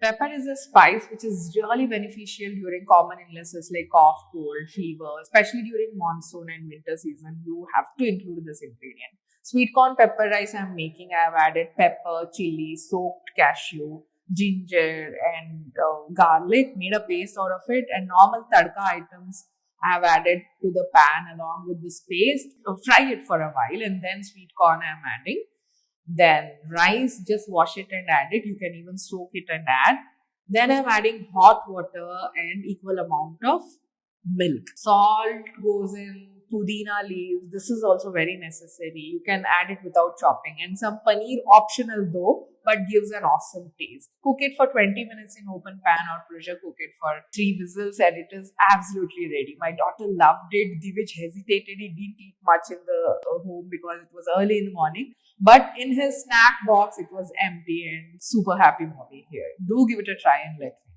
Pepper is a spice which is really beneficial during common illnesses like cough, cold, fever, especially during monsoon and winter season. You have to include this ingredient. Sweet corn pepper rice I'm making, I have added pepper, chilli, soaked cashew, ginger, and garlic, made a paste out of it, and normal tadka items I have added to the pan along with this paste. Fry it for a while, and then sweet corn I'm adding. Then rice, just wash it and add it. You can even soak it and add. Then I'm adding hot water and equal amount of milk. Salt goes in, pudina leaves. This is also very necessary. You can add it without chopping. And some paneer, optional though, but gives an awesome taste. Cook it for 20 minutes in open pan or pressure cook it for 3 whistles and it is absolutely ready. My daughter loved it. Divij hesitated. He didn't eat much in the home because it was early in the morning. But in his snack box, it was empty and super happy mommy here. Do give it a try and let me know.